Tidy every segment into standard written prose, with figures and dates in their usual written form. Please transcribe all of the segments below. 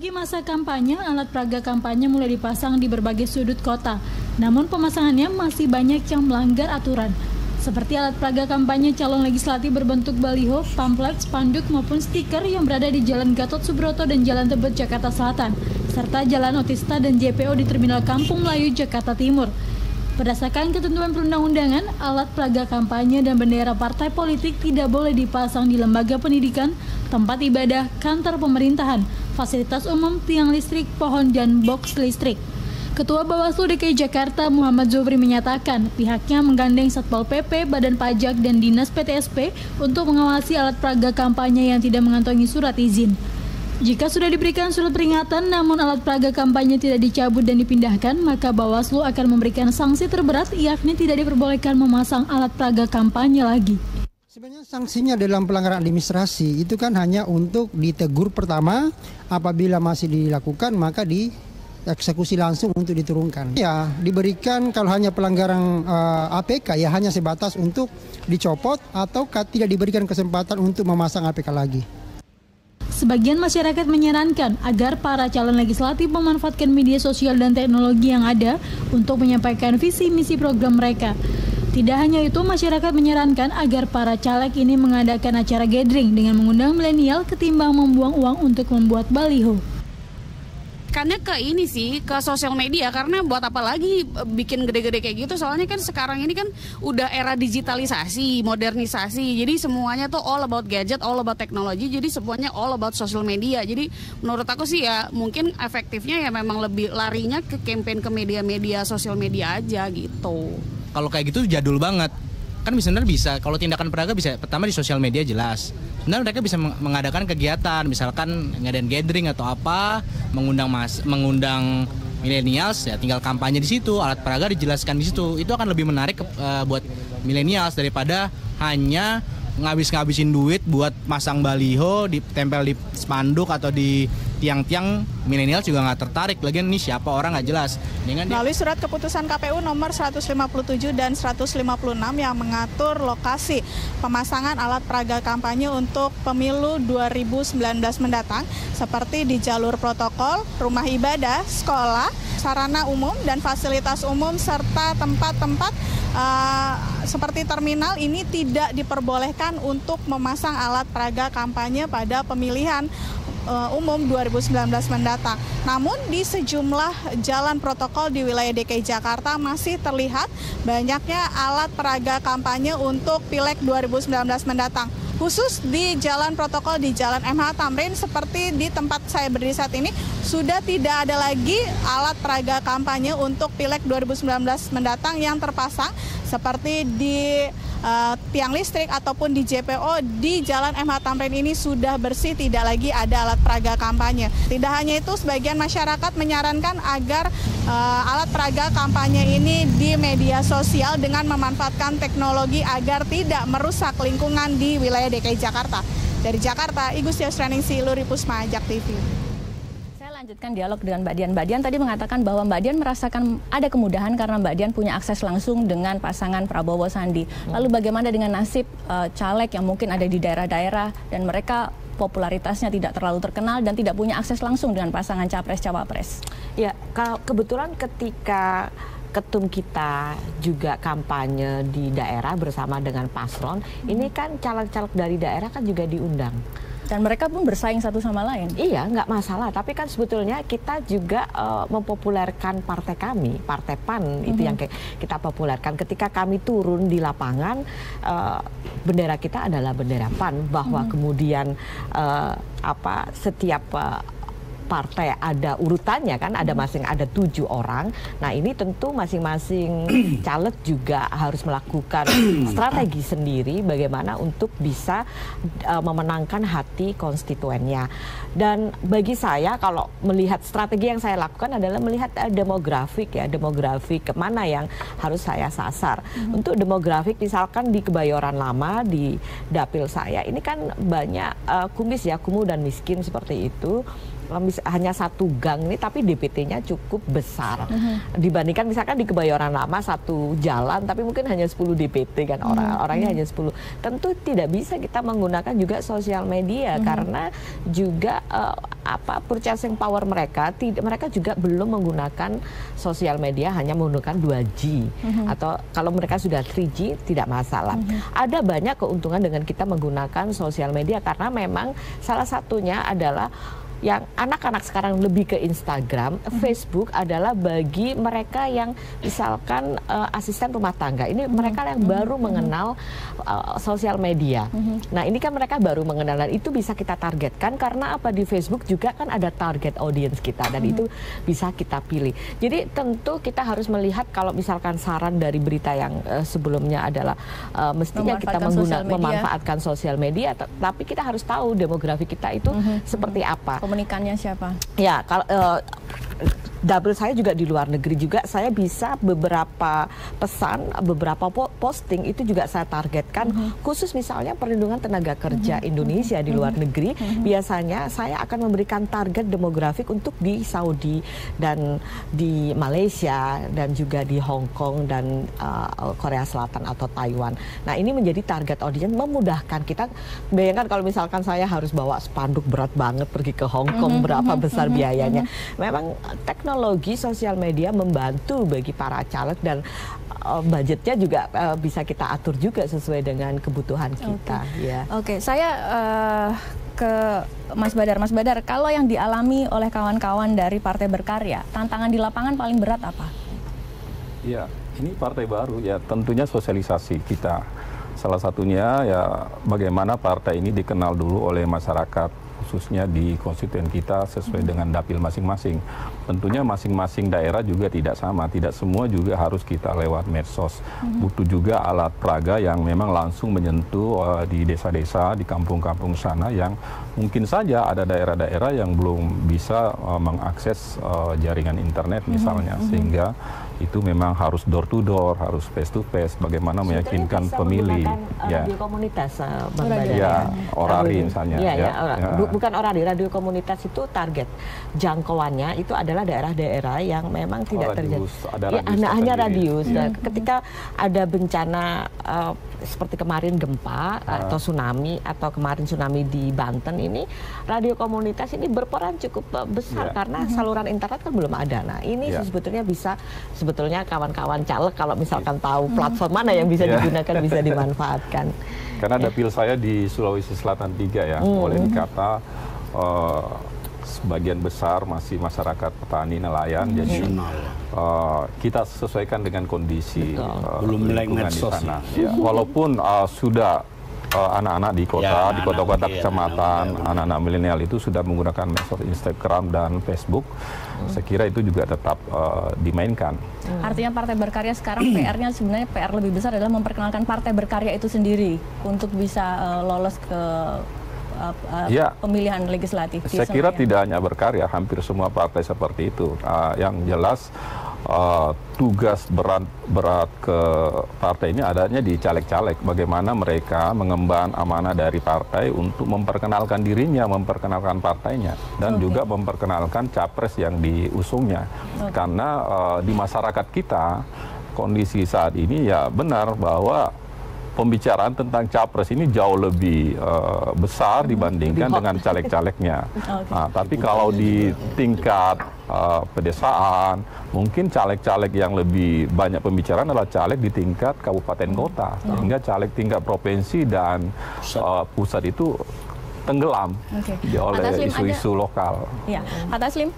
Memasuki masa kampanye, alat peraga kampanye mulai dipasang di berbagai sudut kota. Namun pemasangannya masih banyak yang melanggar aturan. Seperti alat peraga kampanye calon legislatif berbentuk baliho, pamflet, spanduk maupun stiker yang berada di Jalan Gatot Subroto dan Jalan Tebet, Jakarta Selatan, serta Jalan Otista dan JPO di Terminal Kampung Melayu, Jakarta Timur. Berdasarkan ketentuan perundang-undangan, alat peraga kampanye dan bendera partai politik tidak boleh dipasang di lembaga pendidikan, tempat ibadah, kantor pemerintahan, fasilitas umum, tiang listrik, pohon, dan box listrik. Ketua Bawaslu DKI Jakarta Muhammad Zubri menyatakan pihaknya menggandeng Satpol PP, Badan Pajak, dan Dinas PTSP untuk mengawasi alat peraga kampanye yang tidak mengantongi surat izin. Jika sudah diberikan surat peringatan namun alat peraga kampanye tidak dicabut dan dipindahkan, maka Bawaslu akan memberikan sanksi terberat, yakni tidak diperbolehkan memasang alat peraga kampanye lagi. Sebenarnya sanksinya dalam pelanggaran administrasi itu kan hanya untuk ditegur pertama, apabila masih dilakukan maka dieksekusi langsung untuk diturunkan. Ya, diberikan kalau hanya pelanggaran APK ya hanya sebatas untuk dicopot atau tidak diberikan kesempatan untuk memasang APK lagi. Sebagian masyarakat menyarankan agar para calon legislatif memanfaatkan media sosial dan teknologi yang ada untuk menyampaikan visi misi program mereka. Tidak hanya itu, masyarakat menyarankan agar para caleg ini mengadakan acara gathering dengan mengundang milenial ketimbang membuang uang untuk membuat baliho. Karena ke sosial media, karena buat apa lagi bikin gede-gede kayak gitu, soalnya kan sekarang ini kan udah era digitalisasi, modernisasi, jadi semuanya tuh all about gadget, all about teknologi, jadi semuanya all about social media. Jadi menurut aku sih ya mungkin efektifnya ya memang lebih larinya ke campaign ke media-media sosial media aja gitu. Kalau kayak gitu jadul banget. Kan sebenarnya bisa, kalau tindakan peraga bisa pertama di sosial media jelas. Sebenarnya mereka bisa mengadakan kegiatan, misalkan ngadain gathering atau apa, mengundang millennials, ya tinggal kampanye di situ, alat peraga dijelaskan di situ. Itu akan lebih menarik buat millennials daripada hanya ngabis-ngabisin duit buat masang baliho, ditempel di spanduk atau di tiang-tiang. Milenial juga nggak tertarik, lagian ini siapa orang nggak jelas. Melalui surat keputusan KPU nomor 157 dan 156 yang mengatur lokasi pemasangan alat peraga kampanye untuk pemilu 2019 mendatang, seperti di jalur protokol, rumah ibadah, sekolah, sarana umum dan fasilitas umum, serta tempat-tempat seperti terminal ini tidak diperbolehkan untuk memasang alat peraga kampanye pada pemilihan umum 2019 mendatang. Namun di sejumlah jalan protokol di wilayah DKI Jakarta masih terlihat banyaknya alat peraga kampanye untuk Pileg 2019 mendatang. Khusus di jalan protokol di Jalan MH Tamrin seperti di tempat saya berdiri saat ini, sudah tidak ada lagi alat peraga kampanye untuk Pileg 2019 mendatang yang terpasang seperti di tiang listrik ataupun di JPO di Jalan MH Tamrin ini sudah bersih, tidak lagi ada alat peraga kampanye. Tidak hanya itu, sebagian masyarakat menyarankan agar alat peraga kampanye ini di media sosial dengan memanfaatkan teknologi agar tidak merusak lingkungan di wilayah DKI Jakarta. Dari Jakarta, Igu Stiastraningsi, Luri Pusma, Jak TV. Lanjutkan dialog dengan Mbak Dian. Mbak Dian tadi mengatakan bahwa Mbak Dian merasakan ada kemudahan karena Mbak Dian punya akses langsung dengan pasangan Prabowo Sandi. Lalu bagaimana dengan nasib caleg yang mungkin ada di daerah-daerah dan mereka popularitasnya tidak terlalu terkenal dan tidak punya akses langsung dengan pasangan Capres-Cawapres? Ya, kebetulan ketika ketum kita juga kampanye di daerah bersama dengan Pasron, ini kan caleg-caleg dari daerah kan juga diundang. Dan mereka pun bersaing satu sama lain. Iya, nggak masalah. Tapi kan sebetulnya kita juga mempopulerkan partai kami, Partai PAN, itu yang kita populerkan. Ketika kami turun di lapangan, bendera kita adalah bendera PAN. Bahwa kemudian setiap partai ada urutannya kan, ada 7 orang. Nah ini tentu masing-masing caleg juga harus melakukan strategi sendiri bagaimana untuk bisa memenangkan hati konstituennya. Dan bagi saya kalau melihat strategi yang saya lakukan adalah melihat demografik kemana yang harus saya sasar. Untuk demografik misalkan di Kebayoran Lama, di dapil saya ini kan banyak kumis ya, kumuh dan miskin seperti itu. hanya satu gang ini tapi DPT-nya cukup besar. Dibandingkan misalkan di Kebayoran Lama satu jalan tapi mungkin hanya 10 DPT kan, orangnya hanya 10. Tentu tidak bisa kita menggunakan juga sosial media karena juga purchasing power mereka juga belum menggunakan sosial media, hanya menggunakan 2G atau kalau mereka sudah 3G tidak masalah. Ada banyak keuntungan dengan kita menggunakan sosial media karena memang salah satunya adalah yang anak-anak sekarang lebih ke Instagram, Facebook adalah bagi mereka yang misalkan asisten rumah tangga. Ini mereka yang baru mengenal sosial media. Nah ini kan mereka baru mengenal dan itu bisa kita targetkan karena apa, di Facebook juga kan ada target audience kita dan itu bisa kita pilih. Jadi tentu kita harus melihat kalau misalkan saran dari berita yang sebelumnya adalah mestinya kita memanfaatkan sosial media, tapi kita harus tahu demografi kita itu seperti apa. Komunikannya siapa? Ya, kalau double saya juga di luar negeri juga, saya bisa beberapa pesan, beberapa posting itu juga saya targetkan khusus misalnya perlindungan tenaga kerja Indonesia di luar negeri. Biasanya saya akan memberikan target demografik untuk di Saudi dan di Malaysia dan juga di Hong Kong dan Korea Selatan atau Taiwan. Nah ini menjadi target audience, memudahkan kita. Bayangkan kalau misalkan saya harus bawa spanduk berat banget pergi ke Hong Kong, berapa besar biayanya. Memang teknologi sosial media membantu bagi para caleg dan budgetnya juga bisa kita atur juga sesuai dengan kebutuhan kita. Oke, saya ke Mas Badar. Mas Badar, kalau yang dialami oleh kawan-kawan dari Partai Berkarya, tantangan di lapangan paling berat apa? Ya, ini partai baru ya, tentunya sosialisasi kita. Salah satunya ya bagaimana partai ini dikenal dulu oleh masyarakat, khususnya di konstituen kita sesuai dengan dapil masing-masing. Tentunya masing-masing daerah juga tidak sama, tidak semua juga harus kita lewat medsos. Butuh juga alat peraga yang memang langsung menyentuh di desa-desa, di kampung-kampung sana yang mungkin saja ada daerah-daerah yang belum bisa mengakses jaringan internet misalnya, sehingga itu memang harus door to door, harus face to face, bagaimana meyakinkan pemilih. Radio komunitas, Orari misalnya. Bukan Orari, radio komunitas itu target jangkauannya itu adalah daerah-daerah yang memang tidak terjadi. Hanya radius. Ketika ada bencana seperti kemarin gempa atau tsunami atau kemarin tsunami di Banten ini, radio komunitas ini berperan cukup besar karena saluran internet kan belum ada. Nah ini sebetulnya bisa, sebetulnya kawan-kawan caleg kalau misalkan tahu platform mana yang bisa digunakan bisa dimanfaatkan. Karena dapil saya di Sulawesi Selatan 3 ya, boleh dikata sebagian besar masih masyarakat petani nelayan, jadi kita sesuaikan dengan kondisi lingkungan di sana. Walaupun sudah anak-anak di kota, di kota-kota kecamatan, anak-anak milenial itu sudah menggunakan medsos Instagram dan Facebook, saya kira itu juga tetap dimainkan. Artinya Partai Berkarya sekarang PR-nya sebenarnya PR lebih besar adalah memperkenalkan Partai Berkarya itu sendiri untuk bisa lolos ke pemilihan legislatif. Saya kira tidak hanya Berkarya, hampir semua partai seperti itu. Yang jelas tugas berat ke partai ini adanya di caleg-caleg. Bagaimana mereka mengemban amanah dari partai untuk memperkenalkan dirinya, memperkenalkan partainya, dan juga memperkenalkan capres yang diusungnya. Karena di masyarakat kita kondisi saat ini ya benar bahwa pembicaraan tentang capres ini jauh lebih besar dibandingkan dengan caleg-calegnya. Tapi kalau di tingkat pedesaan, mungkin caleg-caleg yang lebih banyak pembicaraan adalah caleg di tingkat kabupaten kota, sehingga caleg tingkat provinsi dan pusat itu tenggelam oleh isu-isu lokal. Ya, Pak Taslim,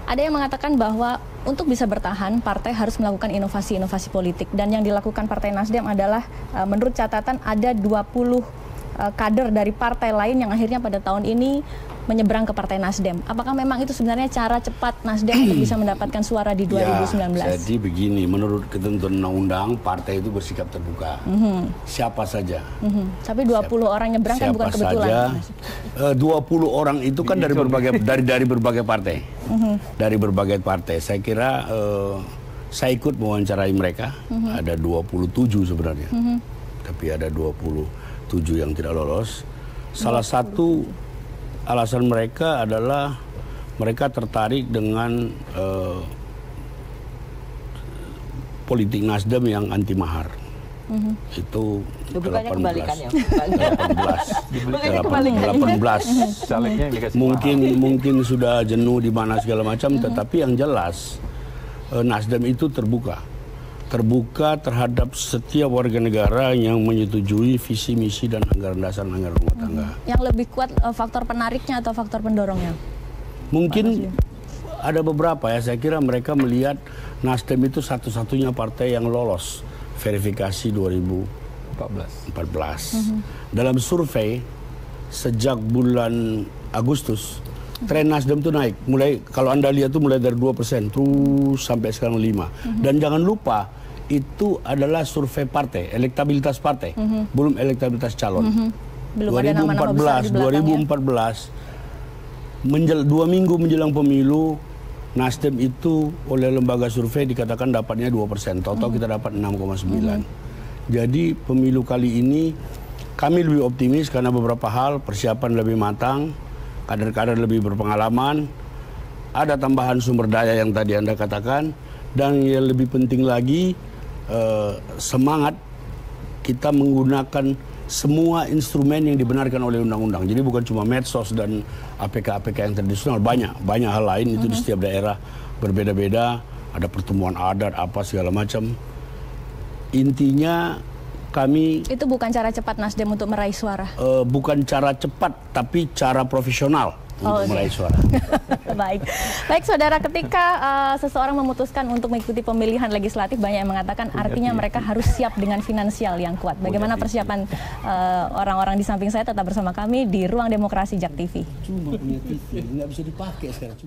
ada yang mengatakan bahwa untuk bisa bertahan, partai harus melakukan inovasi-inovasi politik. Dan yang dilakukan Partai Nasdem adalah, menurut catatan, ada 20 kader dari partai lain yang akhirnya pada tahun ini menyeberang ke Partai Nasdem. Apakah memang itu sebenarnya cara cepat Nasdem untuk bisa mendapatkan suara di 2019? Jadi begini, menurut ketentuan undang-undang, partai itu bersikap terbuka. Siapa saja. Tapi 20 orang nyebrang kan bukan kebetulan. 20 orang itu kan dari berbagai partai. Dari berbagai partai. Saya kira saya ikut mewawancarai mereka. Ada 27 sebenarnya. Tapi ada 27 yang tidak lolos. Salah satu alasan mereka adalah mereka tertarik dengan politik Nasdem yang anti mahar. Itu 18. Mungkin sudah jenuh di mana segala macam, tetapi yang jelas Nasdem itu terbuka terhadap setiap warga negara yang menyetujui visi misi dan anggaran dasar anggaran rumah tangga. Yang lebih kuat faktor penariknya atau faktor pendorongnya? Mungkin ada beberapa ya, saya kira mereka melihat Nasdem itu satu-satunya partai yang lolos verifikasi 2014. Dalam survei sejak bulan Agustus, tren Nasdem itu naik. Mulai kalau Anda lihat tuh mulai dari 2% terus sampai sekarang 5. Dan jangan lupa itu adalah survei partai, elektabilitas partai, belum elektabilitas calon. Belum ada nama-nama besar di belakangnya. 2014 2 minggu menjelang pemilu, Nasdem itu oleh lembaga survei dikatakan dapatnya 2%, total kita dapat 6,9. Jadi pemilu kali ini kami lebih optimis karena beberapa hal, persiapan lebih matang, kader-kader lebih berpengalaman, ada tambahan sumber daya yang tadi Anda katakan, dan yang lebih penting lagi semangat kita menggunakan semua instrumen yang dibenarkan oleh undang-undang. Jadi bukan cuma medsos dan APK-APK yang tradisional, banyak hal lain itu di setiap daerah berbeda-beda, ada pertemuan adat apa segala macam. Intinya kami itu bukan cara cepat Nasdem untuk meraih suara. Bukan cara cepat, tapi cara profesional untuk meraih suara. Baik saudara, ketika seseorang memutuskan untuk mengikuti pemilihan legislatif, banyak yang mengatakan artinya mereka harus siap dengan finansial yang kuat. Bagaimana persiapan orang-orang di samping saya? Tetap bersama kami di Ruang Demokrasi JAK TV. Cuma punya TV, nggak bisa dipakai sekarang.